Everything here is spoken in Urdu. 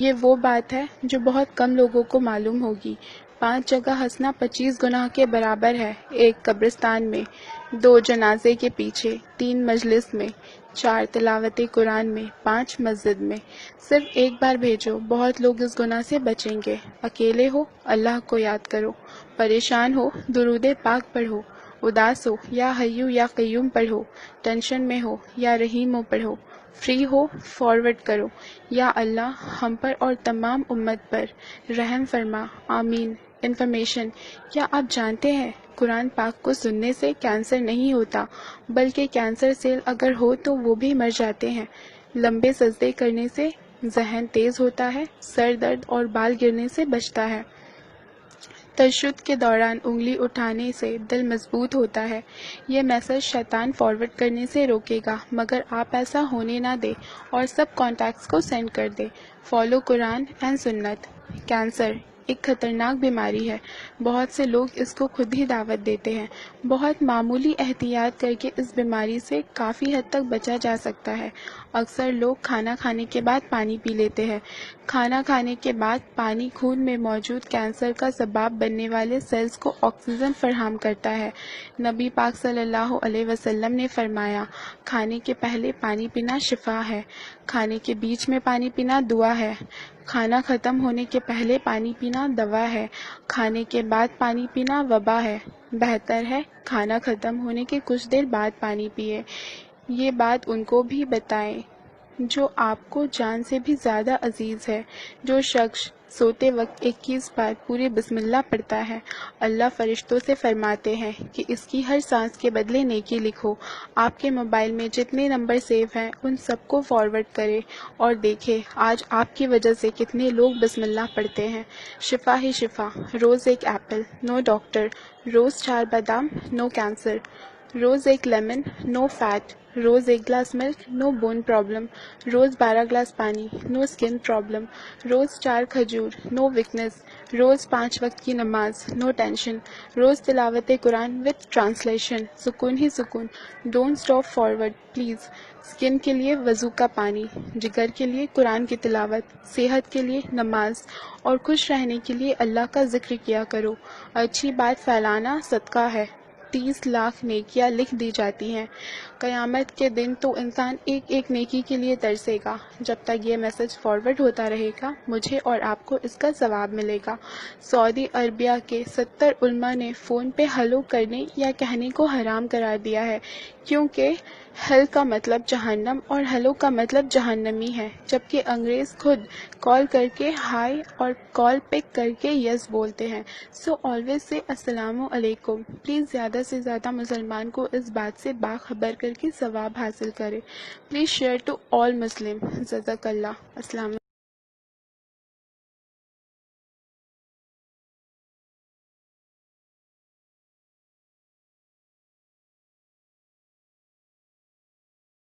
یہ وہ بات ہے جو بہت کم لوگوں کو معلوم ہوگی۔ 5 جگہ ہنسنا 25 گناہ کے برابر ہے، 1 قبرستان میں، 2 جنازے کے پیچھے، 3 مجلس میں، 4 تلاوت قرآن میں، 5 مسجد میں۔ صرف ایک بار بھیجو، بہت لوگ اس گناہ سے بچیں گے۔ اکیلے ہو، اللہ کو یاد کرو۔ پریشان ہو، درود پاک پڑھو۔ اداس ہو، یا حیو یا قیوم پڑھو۔ ٹینشن میں ہو، یا رحیم پڑھو۔ فری ہو، فارورڈ کرو، یا اللہ ہم پر اور تمام امت پر رحم فرما، آمین۔ انفارمیشن: کیا آپ جانتے ہیں قرآن پاک کو سننے سے کینسر نہیں ہوتا، بلکہ کینسر سیل اگر ہو تو وہ بھی مر جاتے ہیں۔ لمبے سجدے کرنے سے ذہن تیز ہوتا ہے، سر درد اور بال گرنے سے بچتا ہے۔ تشہد کے دوران انگلی اٹھانے سے دل مضبوط ہوتا ہے۔ یہ میسج شیطان فارورڈ کرنے سے روکے گا، مگر آپ ایسا ہونے نہ دیں اور سب کانٹیکٹس کو سینڈ کر دیں۔ فالو قرآن اینڈ سنت۔ کینسر ایک خطرناک بیماری ہے، بہت سے لوگ اس کو خود ہی دعوت دیتے ہیں۔ بہت معمولی احتیاط کر کے اس بیماری سے کافی حد تک بچا جا سکتا ہے۔ اکثر لوگ کھانا کھانے کے بعد پانی پی لیتے ہیں۔ کھانا کھانے کے بعد پانی خون میں موجود کینسر کا سبب بننے والے سیلز کو آکسیجن فراہم کرتا ہے۔ نبی پاک صلی اللہ علیہ وسلم نے فرمایا، کھانے کے پہلے پانی پینا شفا ہے، کھانے کے بیچ میں پانی پینا دعا ہے، کھانا ختم ہونے کے پہلے پانی پینا دوا ہے، کھانے کے بعد پانی پینا وبا ہے۔ بہتر ہے کھانا ختم ہونے کے کچھ دیر بعد پانی پیے۔ یہ بات ان کو بھی بتائیں جو آپ کو جان سے بھی زیادہ عزیز ہے۔ جو شخص سوتے وقت 21 بار پورے بسم اللہ پڑھتا ہے، اللہ فرشتوں سے فرماتے ہیں کہ اس کی ہر سانس کے بدلے نیکی لکھو۔ آپ کے موبائل میں جتنے نمبر سیو ہیں ان سب کو فارورڈ کریں اور دیکھیں آج آپ کی وجہ سے کتنے لوگ بسم اللہ پڑھتے ہیں۔ شفا ہی شفا۔ روز ایک ایپل، نو ڈاکٹر۔ روز 4 بادام، نو کینسر۔ روز ایک لیمن، نو فیٹ۔ روز 1 glass milk, no bone problem. روز 12 گلاس پانی، نو اسکن پرابلم۔ روز 4 کھجور، نو ویکنس۔ روز 5 وقت کی نماز، نو ٹینشن۔ روز تلاوت قرآن وتھ ٹرانسلیشن، سکون ہی سکون۔ Don't stop forward please. Skin کے لیے وضو کا پانی، جگر کے لیے قرآن کی تلاوت، صحت کے لیے نماز اور خوش رہنے کے لیے اللہ کا ذکر کیا کرو۔ اچھی بات پھیلانا صدقہ ہے، 30 لاکھ نیکیاں لکھ دی جاتی ہیں۔ قیامت کے دن تو انسان ایک ایک نیکی کے لیے ترسے گا۔ جب تک یہ میسج فارورڈ ہوتا رہے گا مجھے اور آپ کو اس کا ثواب ملے گا۔ سعودی عربیہ کے 70 علماء نے فون پہ ہلو کرنے یا کہنے کو حرام قرار دیا ہے، کیونکہ ہل کا مطلب جہنم اور ہلو کا مطلب جہنمی ہے، جبکہ انگریز خود کال کر کے ہائی اور کال پک کر کے یس بولتے ہیں۔ سو آلویز سے السلام علیکم۔ پلیز زیادہ سے زیادہ مسلمان کو اس بات سے باخبر کر کے ثواب حاصل کرے۔ پلیز شیئر ٹو آل مسلم۔ جزاک اللہ۔ السلام